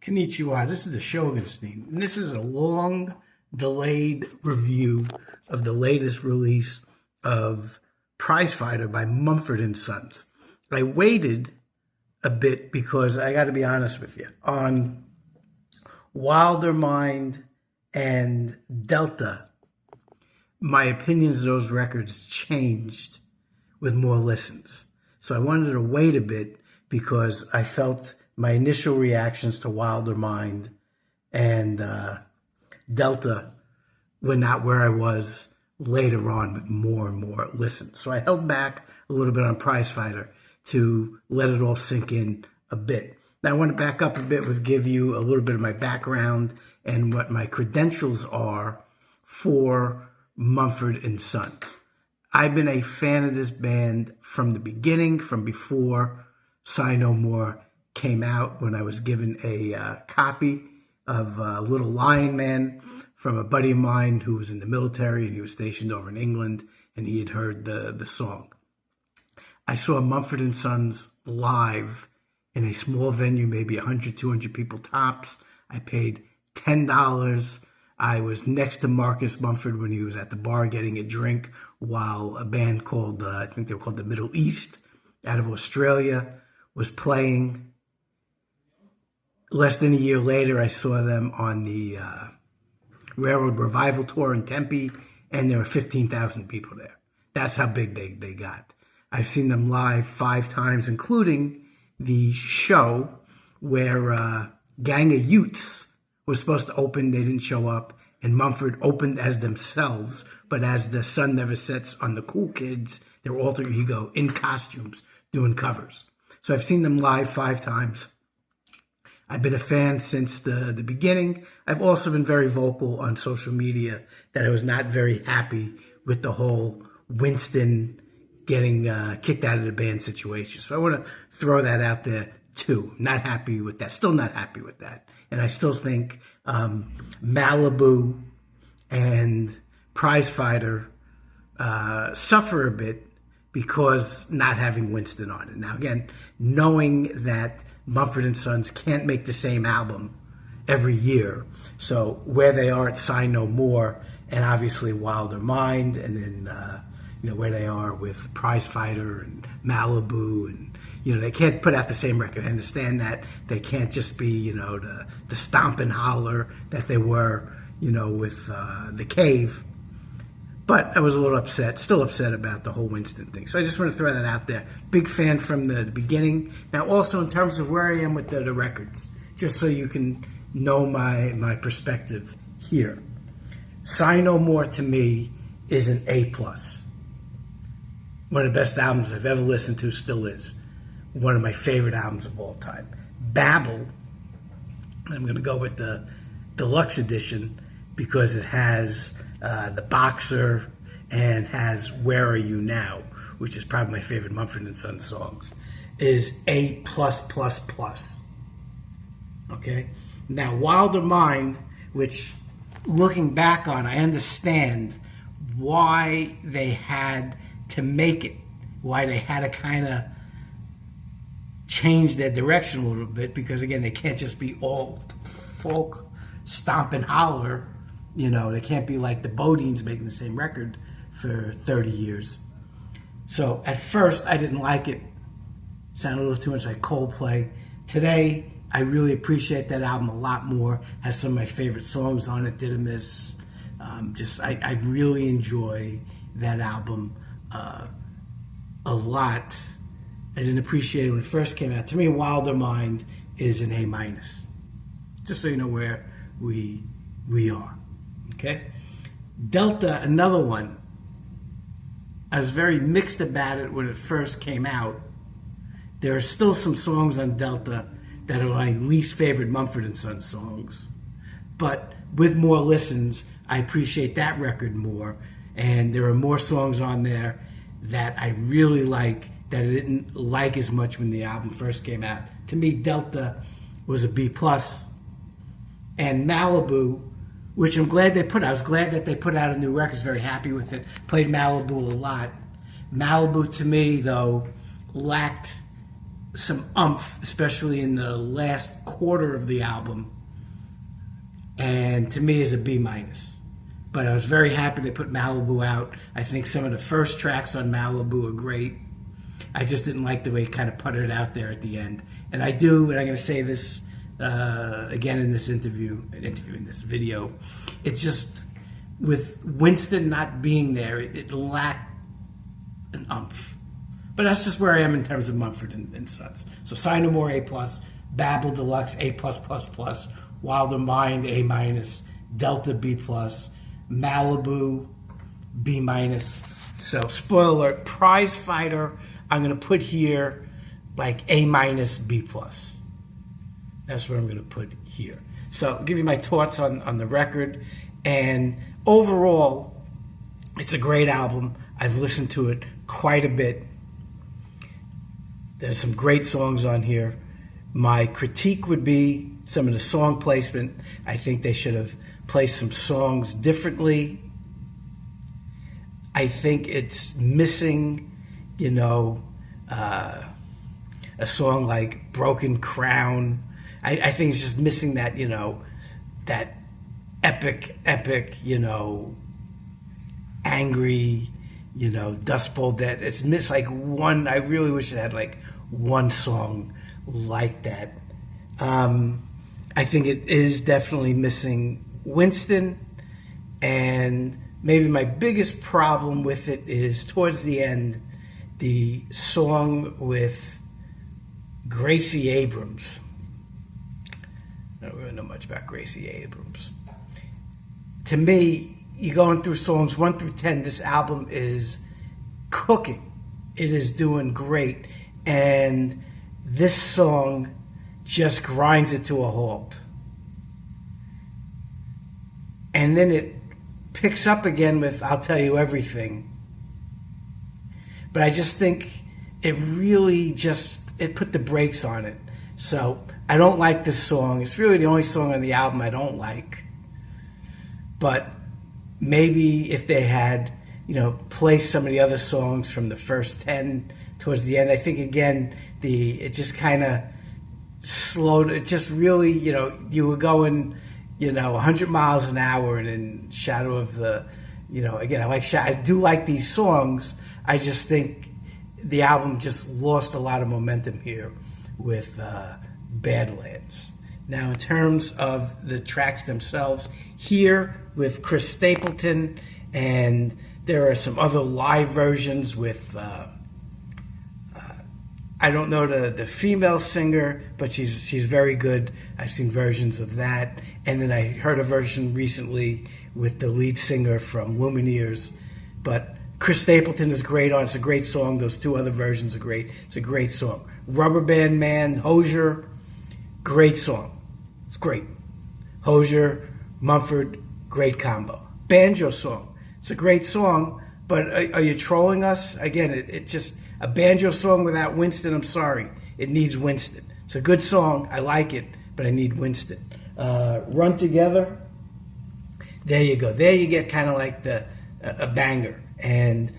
Konnichiwa, this is the Shogunstein, and this is a long delayed review of the latest release of Prizefighter by Mumford and Sons. I waited a bit because I got to be honest with you, on Wilder Mind and Delta, my opinions of those records changed with more listens. So I wanted to wait a bit because I felt my initial reactions to Wilder Mind and Delta were not where I was later on with more and more listens. So I held back a little bit on Prizefighter to let it all sink in a bit. Now I want to back up a bit with give you a little bit of my background and what my credentials are for Mumford and Sons. I've been a fan of this band from the beginning, from before Sigh No More came out, when I was given a copy of Little Lion Man from a buddy of mine who was in the military, and he was stationed over in England, and he had heard the song. I saw Mumford and Sons live in a small venue, maybe 100, 200 people tops. I paid $10. I was next to Marcus Mumford when he was at the bar getting a drink, while a band called, I think they were called the Middle East, out of Australia, was playing. Less than a year later, I saw them on the Railroad Revival Tour in Tempe, and there were 15,000 people there. That's how big they got. I've seen them live 5 times, including the show where Gang of Utes was supposed to open. They didn't show up, and Mumford opened as themselves, but as the sun never sets on the Cool Kids, their alter ego in costumes doing covers. So I've seen them live 5 times. I've been a fan since the beginning. I've also been very vocal on social media that I was not very happy with the whole Winston getting kicked out of the band situation. So I want to throw that out there too. Not happy with that. Still not happy with that. And I still think Malibu and Prizefighter suffer a bit because not having Winston on it. Now again, knowing that Mumford and Sons can't make the same album every year. So where they are at Sigh No More, and obviously Wilder Mind, and then where they are with Prizefighter and Malibu, and they can't put out the same record. I understand that they can't just be the stomp and holler that they were with The Cave. But I was a little upset, still upset about the whole Winston thing. So I just want to throw that out there. Big fan from the beginning. Now, also in terms of where I am with the records, just so you can know my perspective here. Sigh No More to me is an A+. One of the best albums I've ever listened to, still is. One of my favorite albums of all time. Babel, I'm going to go with the deluxe edition because it has the Boxer and has Where Are You Now, which is probably my favorite Mumford and Sons songs, is A+++. Okay? Now, Wilder Mind, which looking back on, I understand why they had to make it, why they had to kind of change their direction a little bit, because again, they can't just be all folk stomp and holler. They can't be like the Bodines making the same record for 30 years. So at first, I didn't like it. Sounded a little too much like Coldplay. Today, I really appreciate that album a lot more. Has some of my favorite songs on it. Didymus. I really enjoy that album a lot. I didn't appreciate it when it first came out. To me, Wilder Mind is an A-. Just so you know where we are. Okay? Delta, another one. I was very mixed about it when it first came out. There are still some songs on Delta that are my least favorite Mumford and Sons songs. But with more listens, I appreciate that record more. And there are more songs on there that I really like that I didn't like as much when the album first came out. To me, Delta was a B+. And Malibu, which I'm glad they put out. I was glad that they put out a new record. I was very happy with it. Played Malibu a lot. Malibu, to me, though, lacked some umph, especially in the last quarter of the album, and to me is a B minus. But I was very happy they put Malibu out. I think some of the first tracks on Malibu are great. I just didn't like the way it kind of puttered out there at the end. And I do, and I'm going to say this again in this in this video, it's just, with Winston not being there, it lacked an umph. But that's just where I am in terms of Mumford and Sons. So Sigh No More, A+, Babel Deluxe, A+++, Wilder Mind, A-, Delta, B+, Malibu, B-. So, spoiler alert, Prizefighter, I'm going to put here like A-, B+. That's what I'm going to put here. So, I'll give you my thoughts on the record. And overall, it's a great album. I've listened to it quite a bit. There's some great songs on here. My critique would be some of the song placement. I think they should have placed some songs differently. I think it's missing, a song like Broken Crown. I think it's just missing that, that epic, angry, Dust Bowl Dead. It's missed like one. I really wish it had like one song like that. I think it is definitely missing Winston, and maybe my biggest problem with it is towards the end, the song with Gracie Abrams. I don't really know much about Gracie Abrams. To me, you're going through songs 1 through 10, this album is cooking. It is doing great. And this song just grinds it to a halt. And then it picks up again with I'll Tell You Everything. But I just think it really it put the brakes on it. So I don't like this song. It's really the only song on the album I don't like. But maybe if they had, placed some of the other songs from the first 10 towards the end, I think again, it just kind of slowed. It just really, you were going, 100 miles an hour, and in Shadow of the, again, I do like these songs. I just think the album just lost a lot of momentum here with Badlands. Now, in terms of the tracks themselves, here with Chris Stapleton, and there are some other live versions with, I don't know the female singer, but she's very good. I've seen versions of that. And then I heard a version recently with the lead singer from Lumineers. But Chris Stapleton is great on it. It's a great song. Those two other versions are great. It's a great song. Rubber Band Man, Hozier, great song. It's great. Hozier, Mumford, great combo. Banjo song. It's a great song, but are you trolling us? Again, it just, a banjo song without Winston, I'm sorry. It needs Winston. It's a good song. I like it, but I need Winston. Run Together. There you go. There you get kind of like a banger. And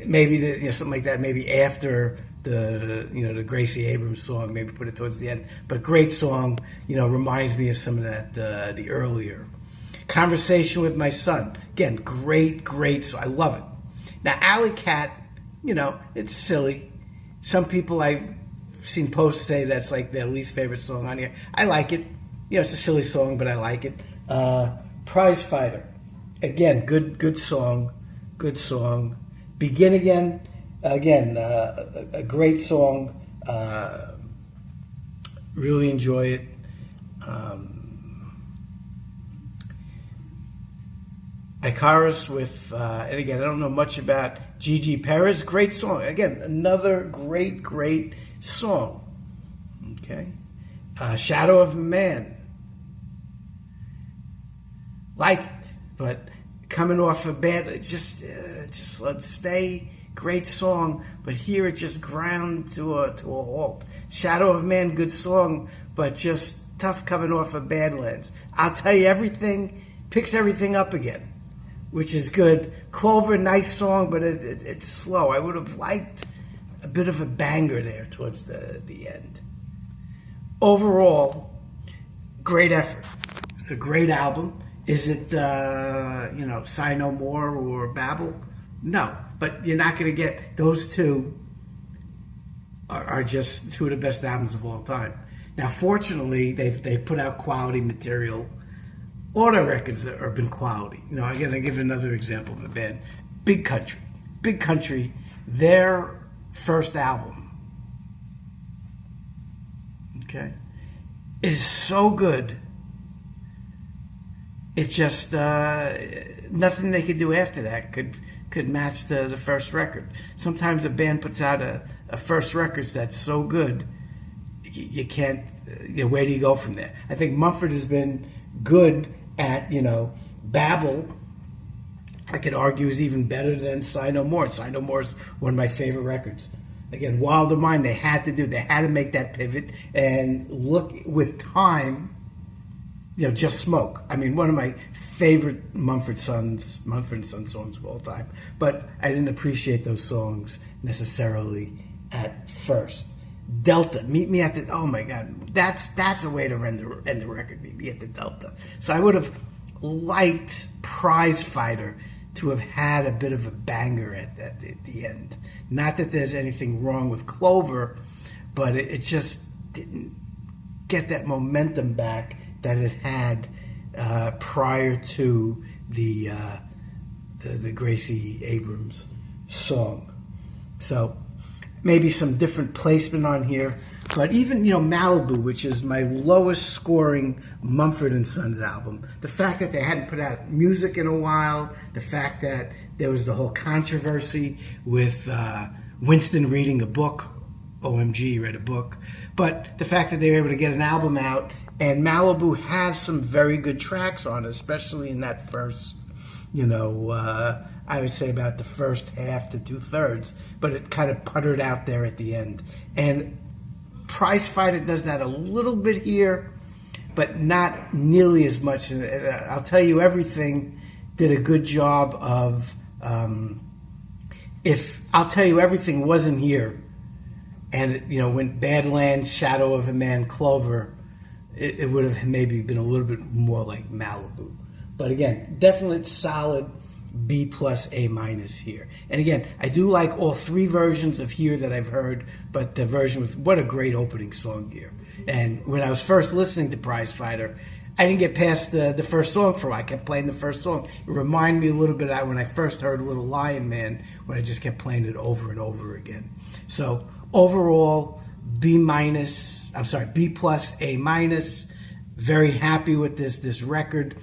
maybe something like that, maybe after the Gracie Abrams song, maybe put it towards the end. But great song, reminds me of some of that, the earlier. Conversation with My Son. Again, great song. I love it. Now, Alley Cat, it's silly. Some people I've seen posts say that's like their least favorite song on here. I like it. It's a silly song, but I like it. Prizefighter. Again, good song. Good song. Begin Again. Again, a great song. Really enjoy it. Icarus with, and again, I don't know much about Gigi Perez. Great song. Again, another great song. Okay. Shadow of a Man. Like it, but coming off a bad, just let's stay. Great song, but here it just ground to a halt. Shadow of a Man, good song, but just tough coming off of Badlands. I'll Tell You Everything, picks everything up again, which is good. Clover, nice song, but it's slow. I would have liked a bit of a banger there towards the end. Overall, great effort. It's a great album. Is it, Sigh No More or Babel? No, but you're not going to get those two are just two of the best albums of all time. Now, fortunately, they've put out quality material. All their records have been quality. I'm going to give another example of a band, Big Country. Big Country, their first album, okay, is so good. It's just nothing they could do after that could match the first record. Sometimes a band puts out a first record that's so good, you can't. Where do you go from there? I think Mumford has been good at Babel. I could argue is even better than Sigh No More. Sigh No More is one of my favorite records. Again, Wild of Mine, they had to make that pivot and look with time. Just Smoke. I mean, one of my favorite Mumford and Sons songs of all time. But I didn't appreciate those songs necessarily at first. Delta, Meet Me at the. Oh my God, that's a way to end the record. Meet Me at the Delta. So I would have liked Prizefighter to have had a bit of a banger at the end. Not that there's anything wrong with Clover, but it just didn't get that momentum back that it had prior to the Gracie Abrams song. So maybe some different placement on here. But even, Malibu, which is my lowest scoring Mumford and Sons album, the fact that they hadn't put out music in a while, the fact that there was the whole controversy with Winston reading a book, OMG, he read a book, but the fact that they were able to get an album out, and Malibu has some very good tracks on it, especially in that first, I would say about the first half to 2/3, but it kind of puttered out there at the end. And Prizefighter does that a little bit here, but not nearly as much. I'll Tell You Everything did a good job of, if I'll Tell You Everything wasn't here, and when Badlands, Shadow of a Man, Clover, it would have maybe been a little bit more like Malibu. But again, definitely solid B+, A- here. And again, I do like all three versions of Here that I've heard, but the version with what a great opening song here. And when I was first listening to Prizefighter, I didn't get past the first song for a while. I kept playing the first song. It reminded me a little bit of when I first heard Little Lion Man, when I just kept playing it over and over again. So overall, B+, A-. Very happy with this record.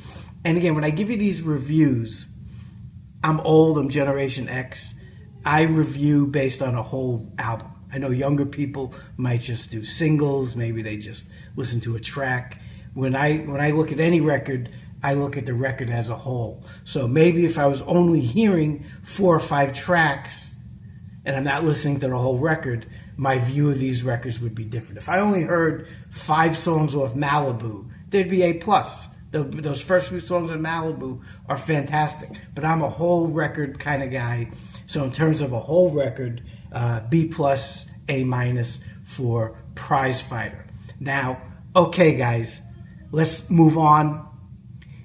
And again, when I give you these reviews, I'm old, I'm Generation X. I review based on a whole album. I know younger people might just do singles, maybe they just listen to a track. When I look at any record, I look at the record as a whole. So maybe if I was only hearing 4 or 5 tracks and I'm not listening to the whole record, my view of these records would be different. If I only heard 5 songs off Malibu, they'd be A+. Those first few songs on Malibu are fantastic, but I'm a whole record kind of guy. So in terms of a whole record, B+, A- for Prizefighter. Now, okay, guys, let's move on.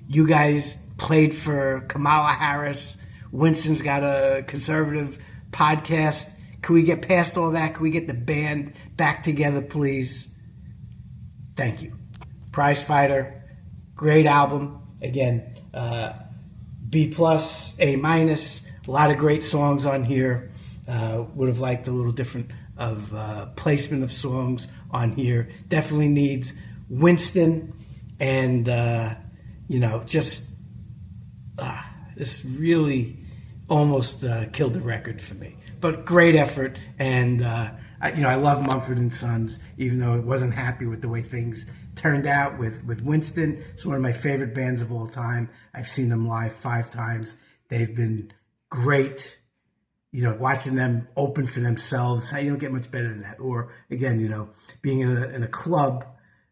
You guys played for Kamala Harris. Winston's got a conservative podcast. Can we get past all that? Can we get the band back together, please? Thank you. Prizefighter. Great album. Again, B+, A-. A lot of great songs on here. Would have liked a little different of placement of songs on here. Definitely needs Winston and, this really almost killed the record for me. But great effort. And, I love Mumford and Sons, even though I wasn't happy with the way things turned out with Winston. It's one of my favorite bands of all time. I've seen them live 5 times. They've been great. Watching them open for themselves, you don't get much better than that. Or again, being in a club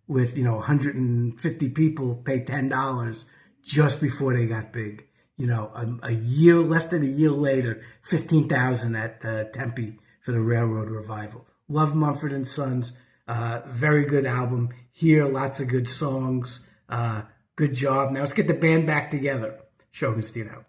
with 150 people, pay $10 just before they got big. Less than a year later, 15,000 at the Tempe for the Railroad Revival. Love Mumford and Sons. Very good album. Here, lots of good songs. Good job. Now let's get the band back together. Shogunstein out.